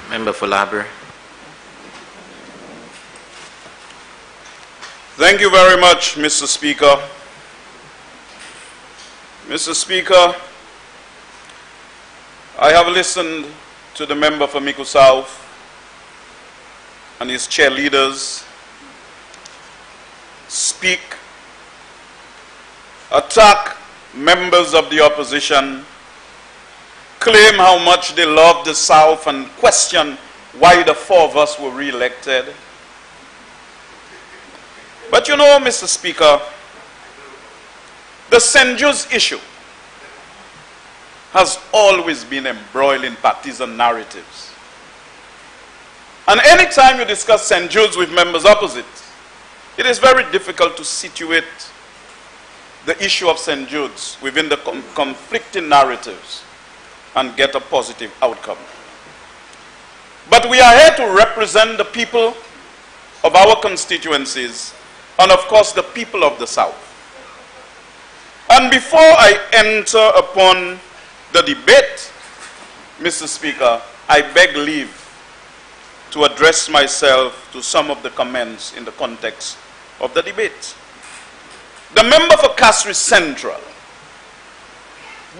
Member for Library. Thank you very much, Mr. Speaker. Mr. Speaker, I have listened to the member for Mico South and his cheerleaders speak, attack members of the opposition, claim how much they love the South, and question why the four of us were re-elected. But you know, Mr. Speaker, the St.Jude issue has always been embroiled in partisan narratives. And any time you discuss St.Jude with members opposite, it is very difficult to situate the issue of St.Jude within the conflicting narratives and get a positive outcome. But we are here to represent the people of our constituencies and, of course, the people of the South. And before I enter upon the debate, Mr. Speaker, I beg leave to address myself to some of the comments in the context of the debate. The member for Kasri Central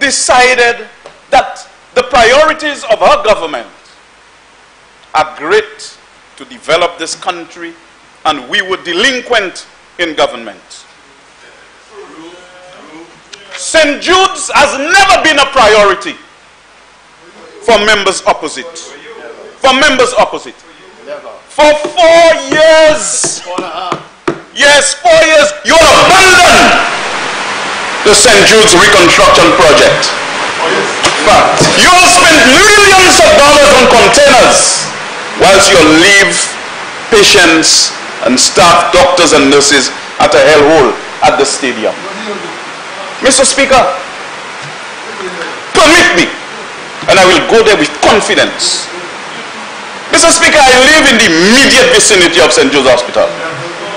decided that the priorities of her government are great to develop this country, and we were delinquent in government. St. Jude's has never been a priority for members opposite. For members opposite. For 4 years, yes, 4 years, you abandoned the St. Jude's reconstruction project. You spent millions of dollars on containers whilst you leave patients and staff, doctors and nurses at a hellhole at the stadium. Mr. Speaker, permit me, and I will go there with confidence. Mr. Speaker, I live in the immediate vicinity of St. Jude's Hospital.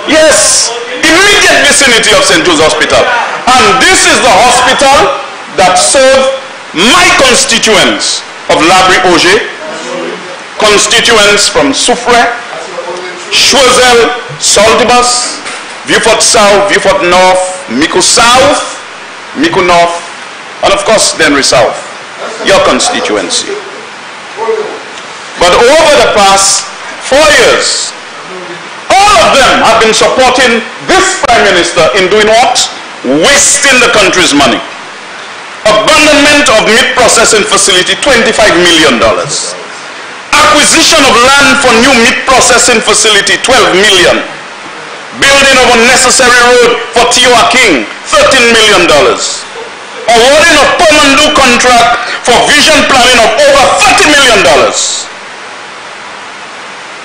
Yes, immediate vicinity of St. Jude's Hospital. And this is the hospital that served my constituents of Labri Auger, constituents from Soufrière, Choiseul, Saltibus, Vieux-Fort South, Vieux-Fort North, Mico South, Mico North, and of course Dennery South, your constituency. But over the past 4 years, all of them have been supporting this Prime Minister in doing what? Wasting the country's money. Abandonment of meat processing facility, $25 million. Acquisition of land for new meat processing facility, $12 million. Building of unnecessary road for Tioa King, $13 million. Awarding of Pomandu contract for vision planning of over $30 million.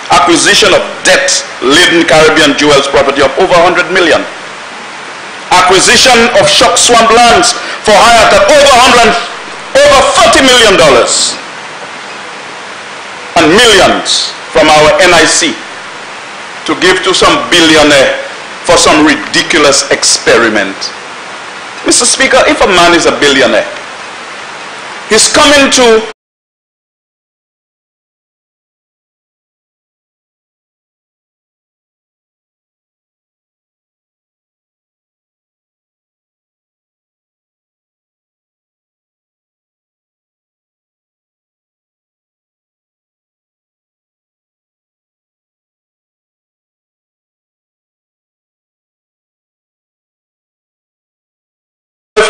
Acquisition of debt-laden Caribbean jewels property of over $100 million. Acquisition of shock swamp lands for hire at over $30 million. And millions from our NIC to give to some billionaire for some ridiculous experiment. Mr. Speaker, if a man is a billionaire, he's coming to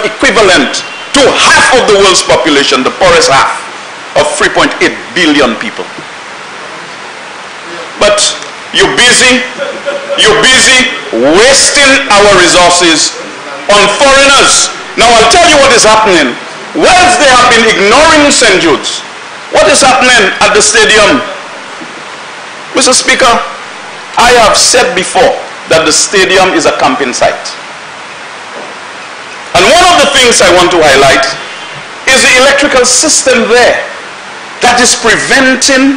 equivalent to half of the world's population, the poorest half of 3.8 billion people. But you're busy wasting our resources on foreigners. Now I'll tell you what is happening. Whilst they have been ignoring St. Jude's, what is happening at the stadium? Mr. Speaker, I have said before that the stadium is a camping site. And one of the things I want to highlight is the electrical system there that is preventing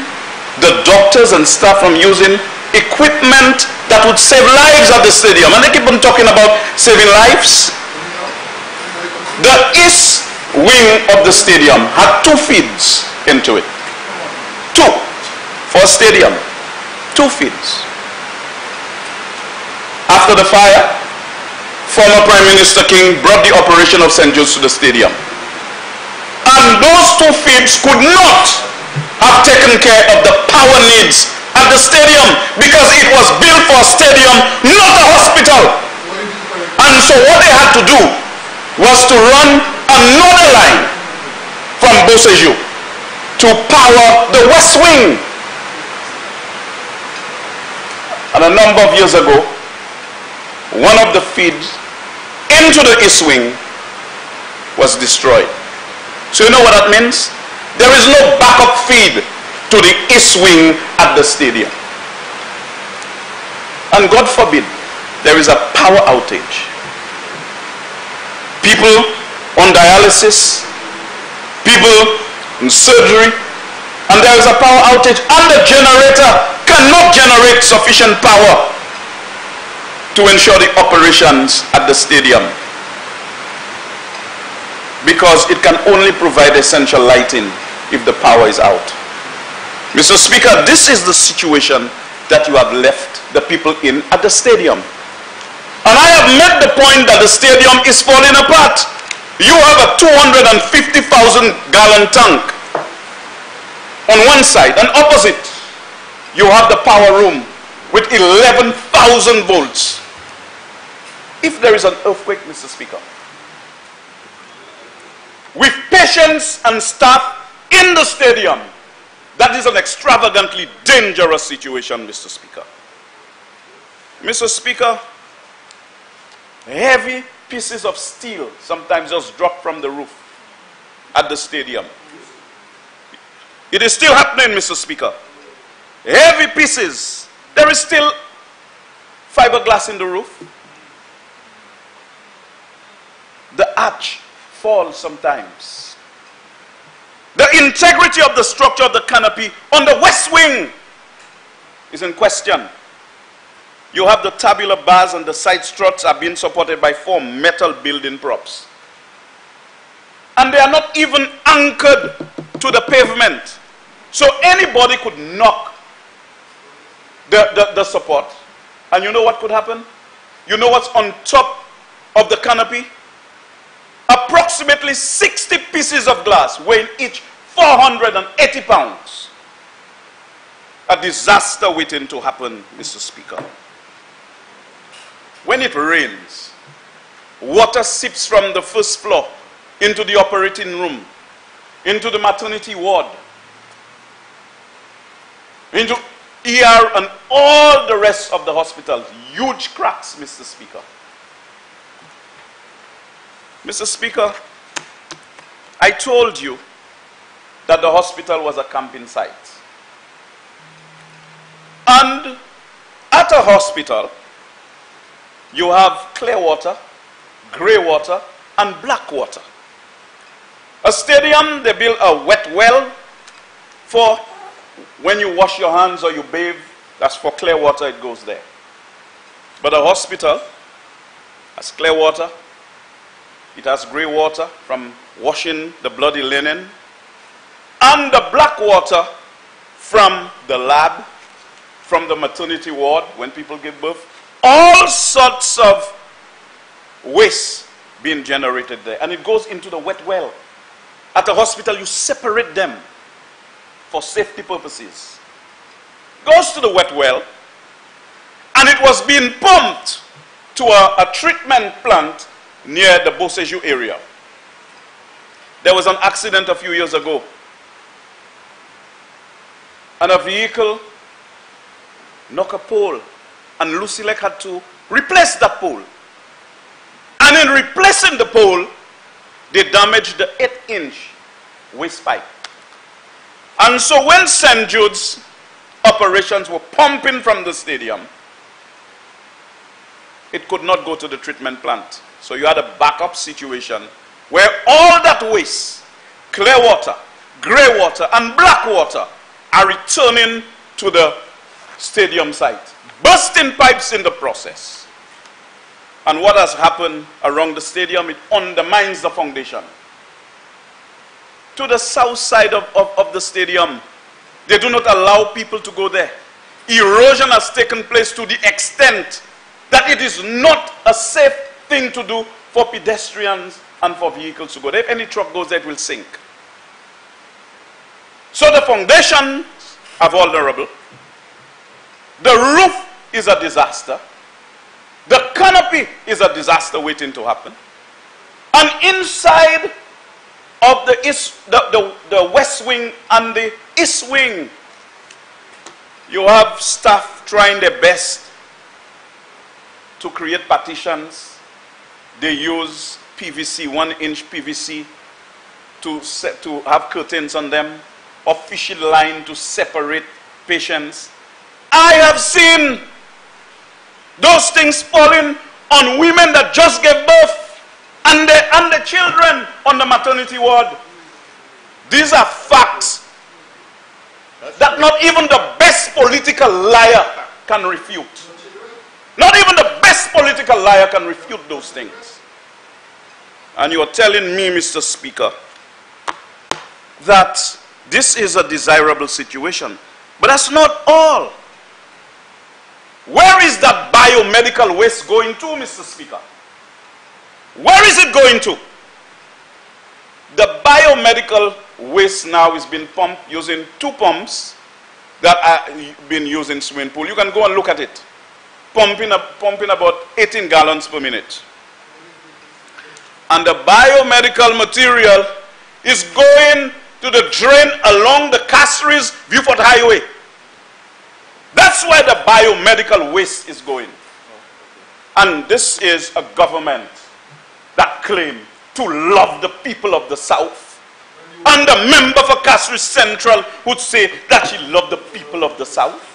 the doctors and staff from using equipment that would save lives at the stadium. And they keep on talking about saving lives. The east wing of the stadium had 2 feeds into it. 2. for a stadium. 2 feeds. After the fire, former Prime Minister King brought the operation of St. Jude to the stadium. And those 2 feeds could not have taken care of the power needs at the stadium because it was built for a stadium, not a hospital. And so what they had to do was to run another line from St.Jude to power the West Wing. And a number of years ago, one of the feeds into the East Wing was destroyed. So you know what that means? There is no backup feed to the East Wing at the stadium. And God forbid, there is a power outage. People on dialysis, people in surgery, and there is a power outage, and the generator cannot generate sufficient power to ensure the operations at the stadium, because it can only provide essential lighting if the power is out. Mr. Speaker, this is the situation that you have left the people in at the stadium. And I have made the point that the stadium is falling apart. You have a 250,000 gallon tank on one side, and opposite you have the power room with 11,000 volts. If there is an earthquake, Mr. Speaker, with patients and staff in the stadium, that is an extravagantly dangerous situation, Mr. Speaker. Mr. Speaker, heavy pieces of steel sometimes just drop from the roof at the stadium. It is still happening, Mr. Speaker. Heavy pieces. There is still fiberglass in the roof. The arch falls sometimes. The integrity of the structure of the canopy on the West Wing is in question. You have the tabular bars and the side struts are being supported by 4 metal building props. And they are not even anchored to the pavement. So anybody could knock the support. And you know what could happen? You know what's on top of the canopy? Approximately 60 pieces of glass, weighing each 480 pounds. A disaster waiting to happen, Mr. Speaker. When it rains, water seeps from the first floor into the operating room, into the maternity ward, into ER and all the rest of the hospitals. Huge cracks, Mr. Speaker. Mr. Speaker, I told you that the hospital was a camping site. And at a hospital, you have clear water, gray water, and black water. A stadium, they build a wet well for when you wash your hands or you bathe. That's for clear water, it goes there. But a hospital has clear water. It has gray water from washing the bloody linen, and the black water from the lab, from the maternity ward when people give birth. All sorts of waste being generated there, and it goes into the wet well. At a hospital, you separate them for safety purposes. Goes to the wet well, and it was being pumped to a treatment plant near the St.Jude area. There was an accident a few years ago, and a vehicle knocked a pole, and Lucilec had to replace that pole. And in replacing the pole, they damaged the 8-inch waste pipe. And so when St. Jude's operations were pumping from the stadium, it could not go to the treatment plant. So you had a backup situation where all that waste, clear water, gray water, and black water are returning to the stadium site, bursting pipes in the process. And what has happened around the stadium, it undermines the foundation. To the south side of the stadium, They do not allow people to go there. Erosion has taken place to the extent that it is not a safe thing to do for pedestrians and for vehicles to go there. If any truck goes there, it will sink. So the foundations are vulnerable. The roof is a disaster. The canopy is a disaster waiting to happen. And inside of the west wing and the east wing, you have staff trying their best to create partitions. They use PVC, 1-inch PVC, to have curtains on them, official line to separate patients. I have seen those things falling on women that just gave birth and the children on the maternity ward. These are facts that not even the best political liar can refute. Not even the best political liar can refute those things. And you are telling me, Mr. Speaker, that this is a desirable situation. But that's not all. Where is that biomedical waste going to, Mr. Speaker? Where is it going to? The biomedical waste now is being pumped using 2 pumps that are being used in swimming pool. You can go and look at it. Pumping about 18 gallons per minute. And the biomedical material is going to the drain along the Castries Beaufort Highway. That's where the biomedical waste is going. And this is a government that claims to love the people of the South. And the member for Castries Central would say that she loved the people of the South.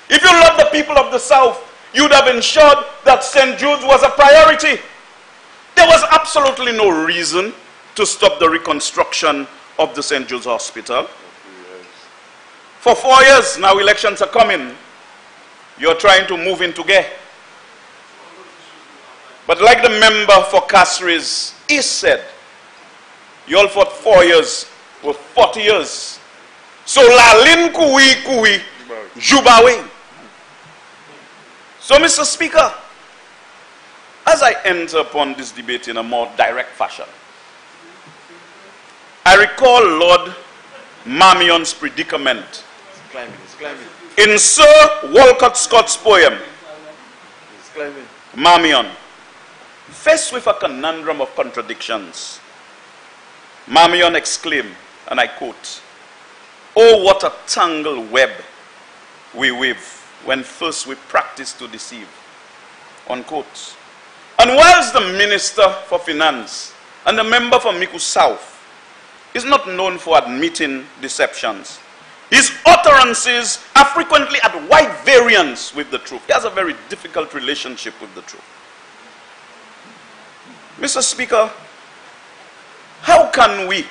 If you love the people of the South, you would have ensured that St. Jude's was a priority. There was absolutely no reason to stop the reconstruction of the St. Jude's Hospital. For 4 years, now elections are coming. You're trying to move into gear. But like the member for Castries East said, you all fought 4 years with 40 years. So lalin kui jubawe. So Mr. Speaker, as I enter upon this debate in a more direct fashion, I recall Lord Marmion's predicament in Sir Walcott Scott's poem, Marmion. Faced with a conundrum of contradictions, Marmion exclaimed, and I quote, "Oh, what a tangled web we weave when first we practice to deceive," unquote. And whilst the Minister for Finance and the member for Miku South is not known for admitting deceptions, his utterances are frequently at wide variance with the truth. He has a very difficult relationship with the truth. Mr. Speaker, how can we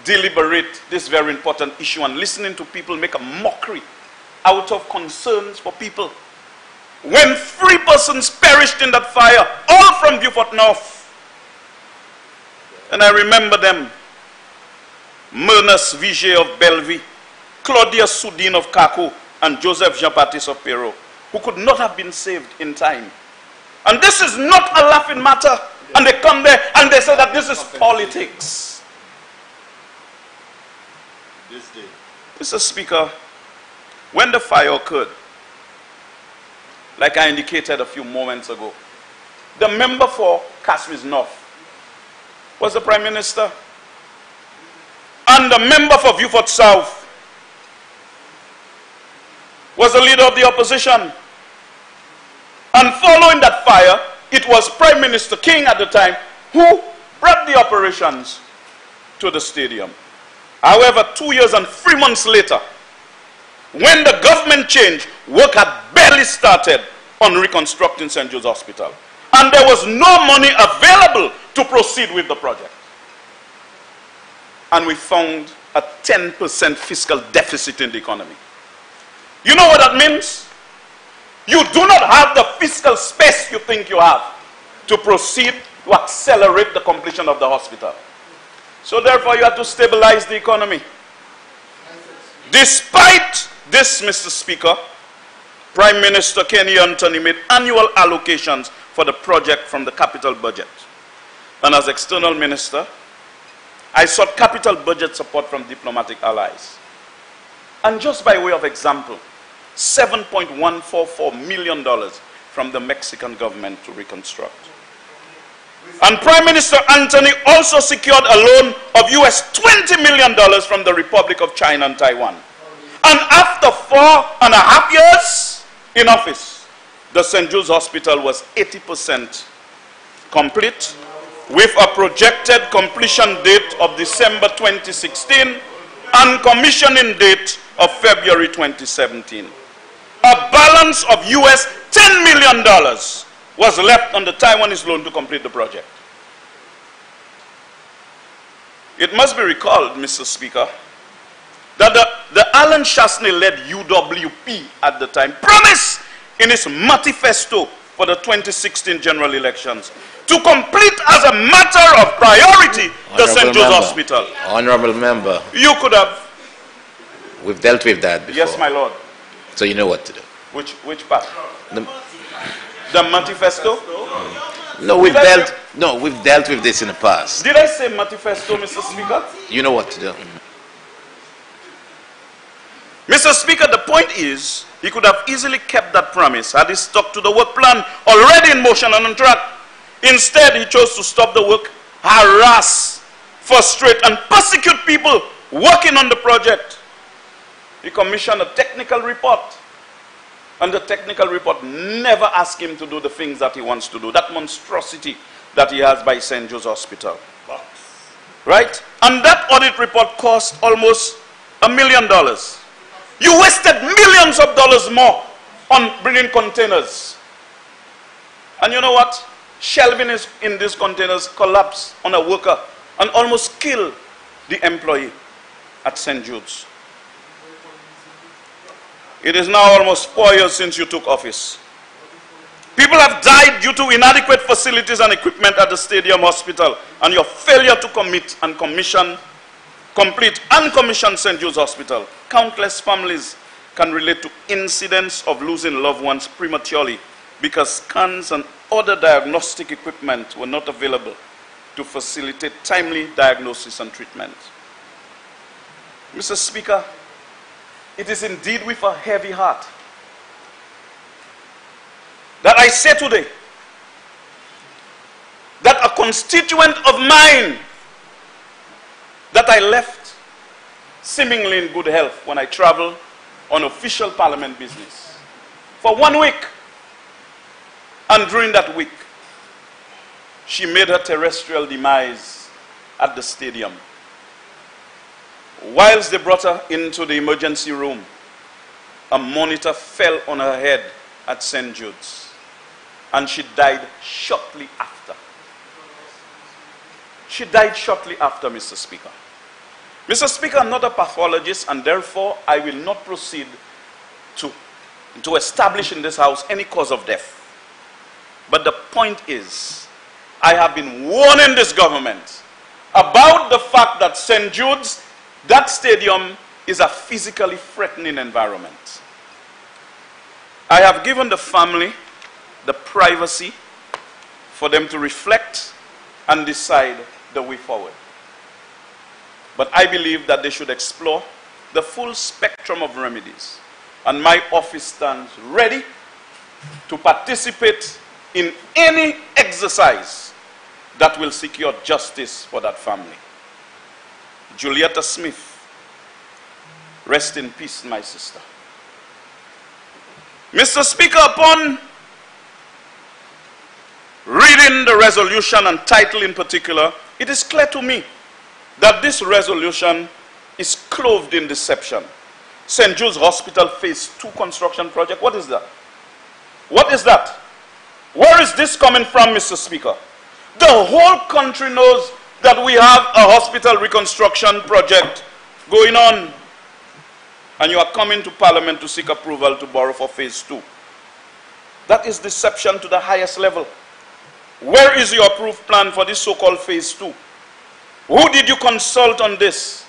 deliberate this very important issue and listening to people make a mockery out of concerns for people when 3 persons perished in that fire, all from Beaufort North? And I remember them: Mernus Vigier of Bellevue, Claudius Soudin of Kaku, and Joseph Jean-Baptiste of Perrault, who could not have been saved in time. And this is not a laughing matter. And they come there and they say that this is politics. Mr. Speaker, when the fire occurred, like I indicated a few moments ago, the member for Castries North was the Prime Minister. And the member for Beaufort South was the leader of the opposition. And following that fire, it was Prime Minister King at the time who brought the operations to the stadium. However, 2 years and 3 months later, when the government changed, work had barely started on reconstructing St. Jude's Hospital. And there was no money available to proceed with the project. And we found a 10% fiscal deficit in the economy. You know what that means? You do not have the fiscal space you think you have to proceed to accelerate the completion of the hospital. So therefore you have to stabilize the economy. Despite this, Mr. Speaker, Prime Minister Kenny Anthony made annual allocations for the project from the capital budget. And as External Minister, I sought capital budget support from diplomatic allies. And just by way of example, $7.144 million from the Mexican government to reconstruct. And Prime Minister Anthony also secured a loan of US $20 million from the Republic of China and Taiwan. And after 4.5 years in office, the St. Jude's Hospital was 80% complete, with a projected completion date of December 2016 and commissioning date of February 2017. A balance of US $10 million was left on the Taiwanese loan to complete the project. It must be recalled, Mr. Speaker, that the Alan Shastney-led UWP at the time promised in its manifesto for the 2016 general elections to complete as a matter of priority the St. Jude's Hospital. Honorable member. You could have. We've dealt with that before. Yes, my lord. So you know what to do. Which part? The manifesto? No, we've dealt with this in the past. Did I say manifesto, Mr. Speaker? You know what to do. Mr. Speaker, the point is, he could have easily kept that promise had he stuck to the work plan already in motion and on track. Instead, he chose to stop the work, harass, frustrate, and persecute people working on the project. He commissioned a technical report, and the technical report never asked him to do the things that he wants to do, that monstrosity that he has by St. Jude's Hospital. Right? And that audit report cost almost $1 million. You wasted millions of dollars more on bringing containers. And you know what? Shelving in these containers collapsed on a worker and almost killed the employee at St. Jude's. It is now almost 4 years since you took office. People have died due to inadequate facilities and equipment at the Stadium Hospital, and your failure to complete and commission St. Jude's Hospital. Countless families can relate to incidents of losing loved ones prematurely because scans and other diagnostic equipment were not available to facilitate timely diagnosis and treatment. Mr. Speaker, it is indeed with a heavy heart that I say today that a constituent of mine that I left seemingly in good health when I traveled on official parliament business for 1 week. And during that week, she made her terrestrial demise at the stadium. Whilst they brought her into the emergency room, a monitor fell on her head at St. Jude's, and she died shortly after. She died shortly after, Mr. Speaker. Mr. Speaker, I'm not a pathologist, and therefore I will not proceed to establish in this house any cause of death. But the point is, I have been warning this government about the fact that St. Jude's, that stadium, is a physically threatening environment. I have given the family the privacy for them to reflect and decide the way forward. But I believe that they should explore the full spectrum of remedies. And my office stands ready to participate in any exercise that will secure justice for that family. Julietta Smith, rest in peace, my sister. Mr. Speaker, upon reading the resolution and title in particular, it is clear to me that this resolution is clothed in deception. St. Jude's Hospital Phase 2 construction project, what is that? What is that? Where is this coming from, Mr. Speaker? The whole country knows that we have a hospital reconstruction project going on, and you are coming to Parliament to seek approval to borrow for Phase 2. That is deception to the highest level. Where is your approved plan for this so-called Phase 2? Who did you consult on this?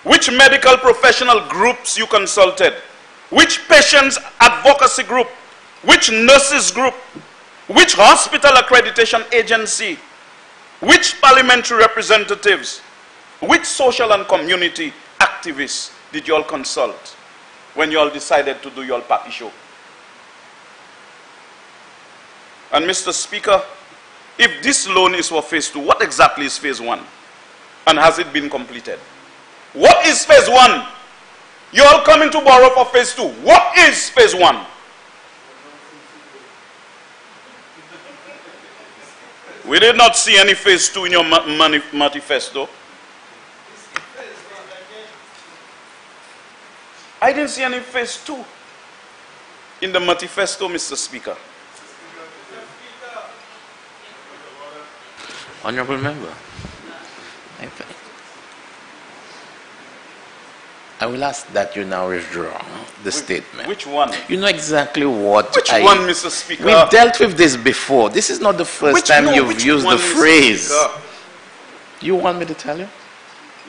which medical professional groups you consulted, which patients advocacy group, which nurses group, which hospital accreditation agency, which parliamentary representatives, which social and community activists did you all consult when you all decided to do your party show? And Mr. Speaker, if this loan is for phase 2, what exactly is phase 1? And has it been completed? What is phase 1? You all coming to borrow for phase 2. What is phase 1? We did not see any phase 2 in your manifesto. I didn't see any phase 2 in the manifesto, Mr. Speaker. Honorable Member, I will ask that you now withdraw the statement. Which one? You know exactly what Which one, Mr. Speaker? We've dealt with this before. This is not the first time you've used the phrase. You want me to tell you?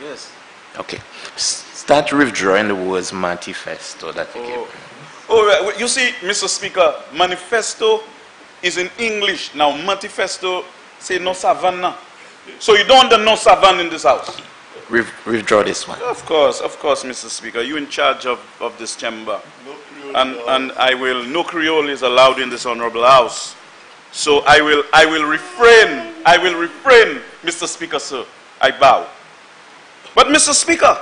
Yes. Okay. Start withdrawing the words manifesto that you gave. Oh, you see, Mr. Speaker, manifesto is in English. Now, manifesto say no savannah. So you don't want no savannah in this house? Withdraw this one. Of course, Mr. Speaker. You're in charge of this chamber. No Creole and I will, no Creole is allowed in this honorable house. So I will refrain, Mr. Speaker, sir. I bow. But Mr. Speaker,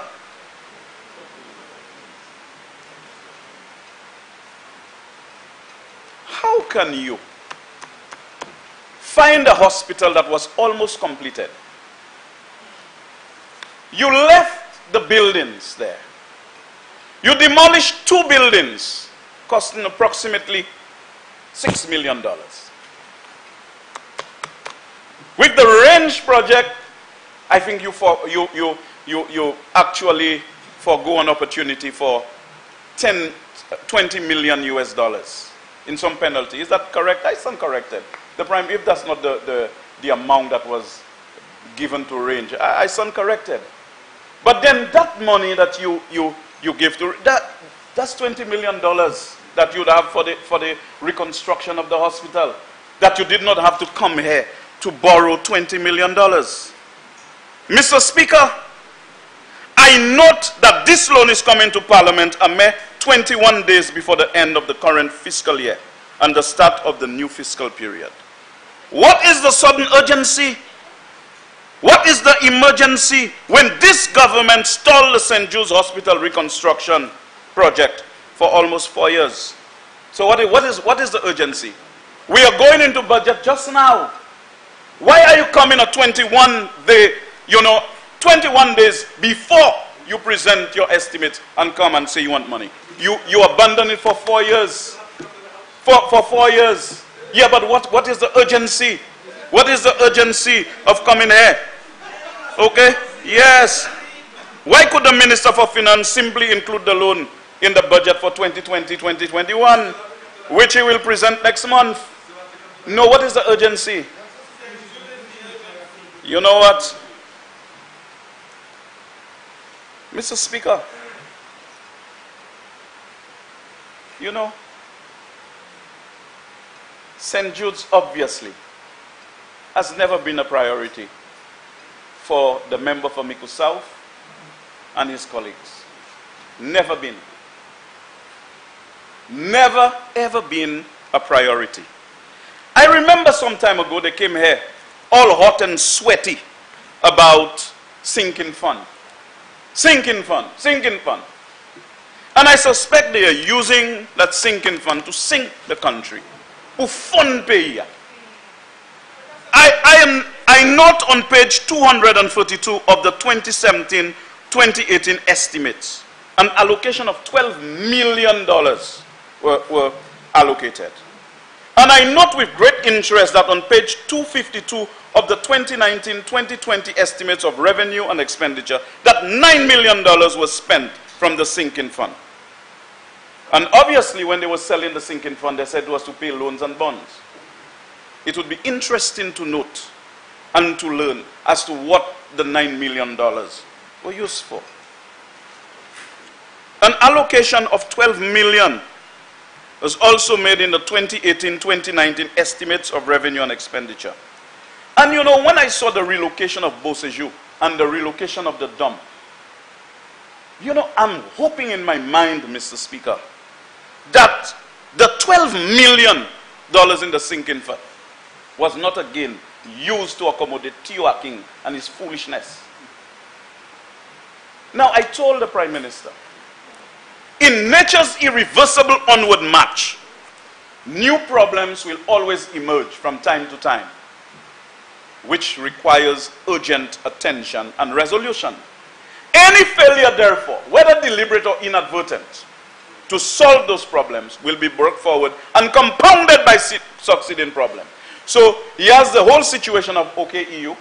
how can you find a hospital that was almost completed? You left the buildings there. You demolished 2 buildings costing approximately $6 million. With the range project, I think you actually forgo an opportunity for 20 million US dollars in some penalty. Is that correct? I stand corrected. If that's not the amount that was given to range, I stand corrected. But then that money that you give to that's $20 million that you'd have for the reconstruction of the hospital, that you did not have to come here to borrow $20 million. Mr. Speaker, I note that this loan is coming to Parliament a mere 21 days before the end of the current fiscal year and the start of the new fiscal period. What is the sudden urgency? What is the emergency when this government stalled the St. Jude's Hospital reconstruction project for almost 4 years? So what is the urgency? We are going into budget just now. Why are you coming at 21 days before you present your estimates and come and say you want money? You abandon it for 4 years. For 4 years. Yeah, but what is the urgency? What is the urgency of coming here? Okay? Yes. Why could the Minister for Finance simply include the loan in the budget for 2020-2021, which he will present next month? No, what is the urgency? You know what? Mr. Speaker, you know, St. Jude's obviously has never been a priority for the member for Miku South and his colleagues. Never been. Never, ever been a priority. I remember some time ago they came here all hot and sweaty about sinking fund. Sinking fund, sinking fund. And I suspect they are using that sinking fund to sink the country. I note on page 242 of the 2017-2018 estimates, an allocation of $12 million were allocated. And I note with great interest that on page 252 of the 2019-2020 estimates of revenue and expenditure, that $9 million was spent from the sinking fund. And obviously when they were selling the sinking fund, they said it was to pay loans and bonds. It would be interesting to note and to learn as to what the $9 million were used for. An allocation of 12 million was also made in the 2018-2019 estimates of revenue and expenditure. And you know, when I saw the relocation of St.Jude and the relocation of the dump, you know, I'm hoping in my mind, Mr. Speaker, that the $12 million in the sinking fund was not again used to accommodate Tio King and his foolishness. Now, I told the Prime Minister, in nature's irreversible onward march, new problems will always emerge from time to time, which requires urgent attention and resolution. Any failure, therefore, whether deliberate or inadvertent, to solve those problems will be brought forward and compounded by succeeding problems. So he has the whole situation of OKEU.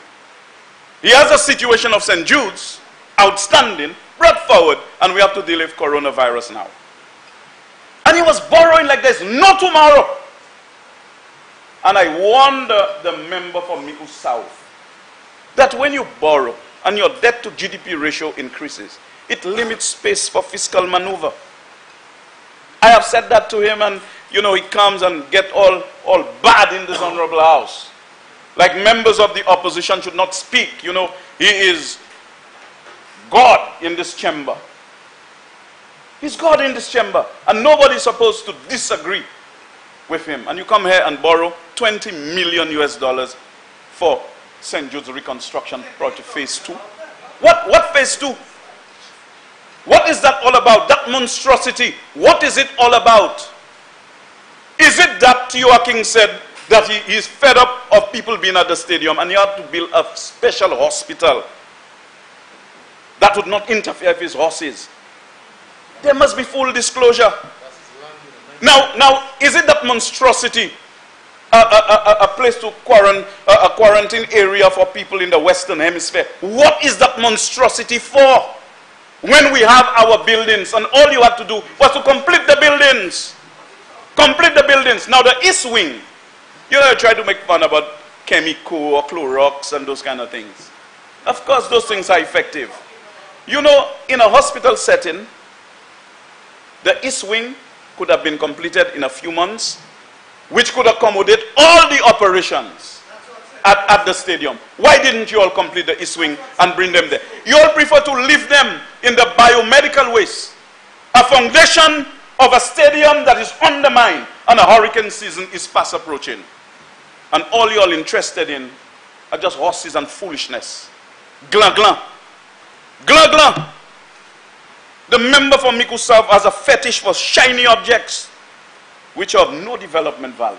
He has the situation of St. Jude's, outstanding, brought forward, and we have to deal with coronavirus now. And he was borrowing like there's no tomorrow. And I warned the member for Miku South that when you borrow and your debt to GDP ratio increases, it limits space for fiscal maneuver. I have said that to him, and you know, he comes and get all bad in this honorable house. Like members of the opposition should not speak. You know, he is God in this chamber. He's God in this chamber, and nobody is supposed to disagree with him. And you come here and borrow $20 million US for St. Jude's reconstruction project phase 2. What phase 2? What is that all about? That monstrosity, what is it all about? Is it that Tio King said that he is fed up of people being at the stadium and he had to build a special hospital that would not interfere with his horses? There must be full disclosure. Now, is it that monstrosity, a place to a quarantine area for people in the Western Hemisphere? What is that monstrosity for? When we have our buildings, and all you had to do was to complete the buildings. Complete the buildings. Now the East Wing, you know, you try to make fun about chemical or Clorox and those kind of things. Of course, those things are effective. You know, in a hospital setting, the East Wing could have been completed in a few months, which could accommodate all the operations at the stadium. Why didn't you all complete the East Wing and bring them there? You all prefer to leave them in the biomedical waste. A foundation of a stadium that is undermined and a hurricane season is fast approaching. And all you all interested in are just horses and foolishness. Glan glan. Glan glan. The member for Miku South has a fetish for shiny objects which are of no development value.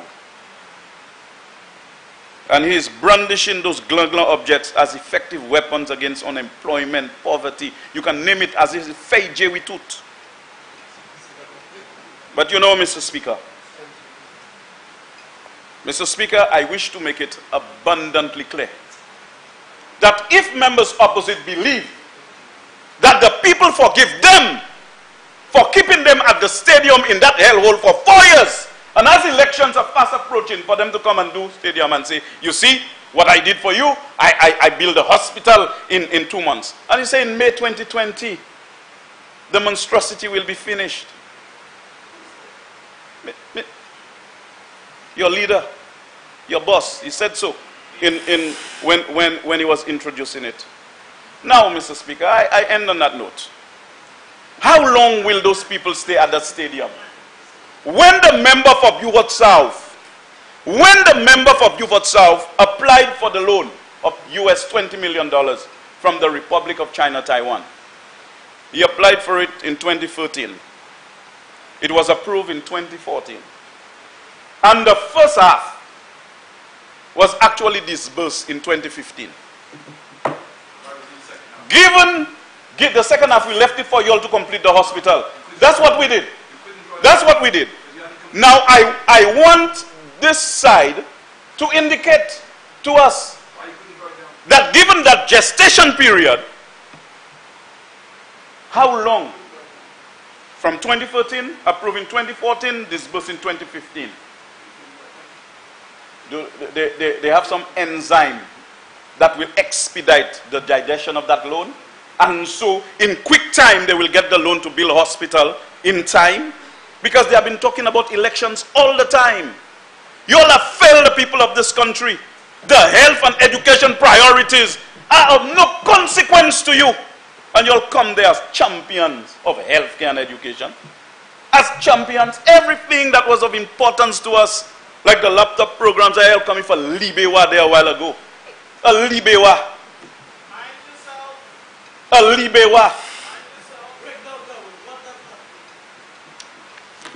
And he is brandishing those glan glan objects as effective weapons against unemployment, poverty. You can name it as if it's fei jewi tooth. But you know, Mr. Speaker, I wish to make it abundantly clear that if members opposite believe that the people forgive them for keeping them at the stadium in that hellhole for 4 years, and as elections are fast approaching, for them to come and do stadium and say, you see what I did for you? I built a hospital in 2 months. And he said in May 2020, the monstrosity will be finished. Your leader, your boss, he said so when he was introducing it. Now, Mr. Speaker, I end on that note. How long will those people stay at that stadium? When the member for Beaufort South applied for the loan of US $20 million from the Republic of China, Taiwan, he applied for it in 2013. It was approved in 2014. And the first half was actually disbursed in 2015. Given the second half, we left it for you all to complete the hospital. That's what we did. That's what we did. Now, I want this side to indicate to us that given that gestation period, how long? From 2013, approved in 2014, disbursed in 2015. They have some enzyme that will expedite the digestion of that loan And so in quick time, they will get the loan to build a hospital in time. Because they have been talking about elections all the time. You all have failed the people of this country. The health and education priorities are of no consequence to you. And you'll come there as champions of healthcare and education. As champions, everything that was of importance to us, like the laptop programs, I helped coming for Libewa there a while ago. A Libewa. A Libewa.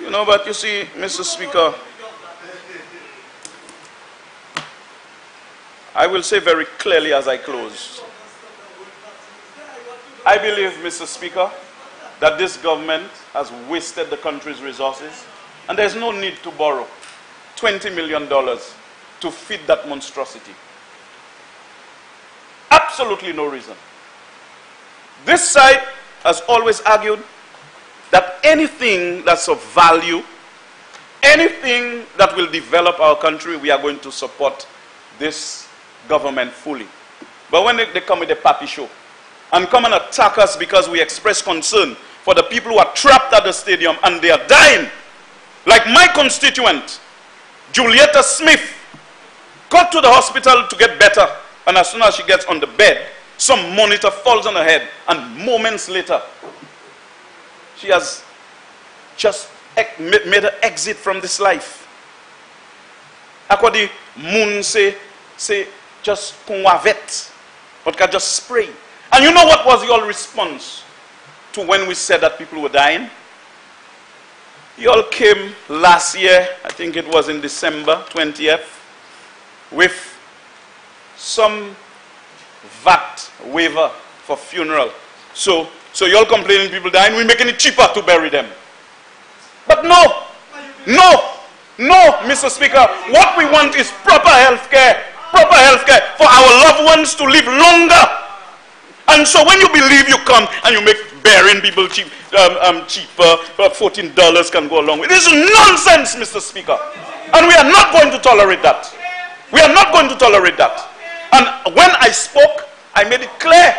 You know, but you see, Mr. Speaker, I will say very clearly as I close. I believe, Mr. Speaker, that this government has wasted the country's resources, and there's no need to borrow $20 million to feed that monstrosity. Absolutely no reason. This side has always argued that anything that's of value, anything that will develop our country, we are going to support this government fully. But when they come with a pappy show and come and attack us because we express concern for the people who are trapped at the stadium and they are dying, like my constituent, Julietta Smith, got to the hospital to get better, and as soon as she gets on the bed, some monitor falls on her head, and moments later, she has just made an exit from this life. Akwadi moon say just kunwavet, but can just spray. And you know what was your response to when we said that people were dying? You all came last year, I think it was in December 20th, with some VAT waiver for funeral. So you all complaining people dying, we're making it cheaper to bury them. But no, Mr. Speaker, what we want is proper health care for our loved ones to live longer. And so when you believe, you come and you make burying people cheaper, $14 can go along with it. This is nonsense, Mr. Speaker. And we are not going to tolerate that. We are not going to tolerate that. And when I spoke, I made it clear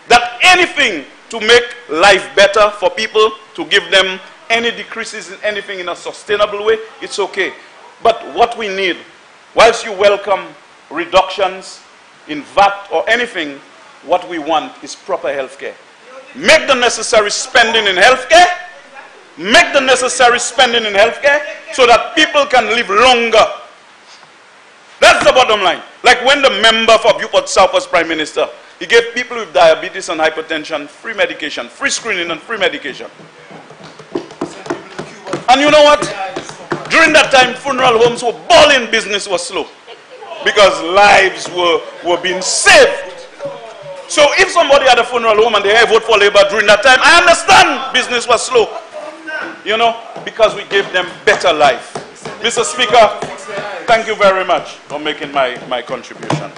that anything to make life better for people, to give them any decreases in anything in a sustainable way, it's okay. But what we need, whilst you welcome reductions in VAT or anything, what we want is proper health care. Make the necessary spending in health care. Make the necessary spending in health care so that people can live longer. That's the bottom line. Like when the member for Beaufort South was Prime Minister, he gave people with diabetes and hypertension free medication, free screening and free medication. And you know what? During that time, funeral homes were balling, business was slow. Because lives were being saved. So if somebody had a funeral home and they had vote for Labour during that time, I understand business was slow. You know, because we gave them better life. Mr. Speaker, thank you very much for making my contribution.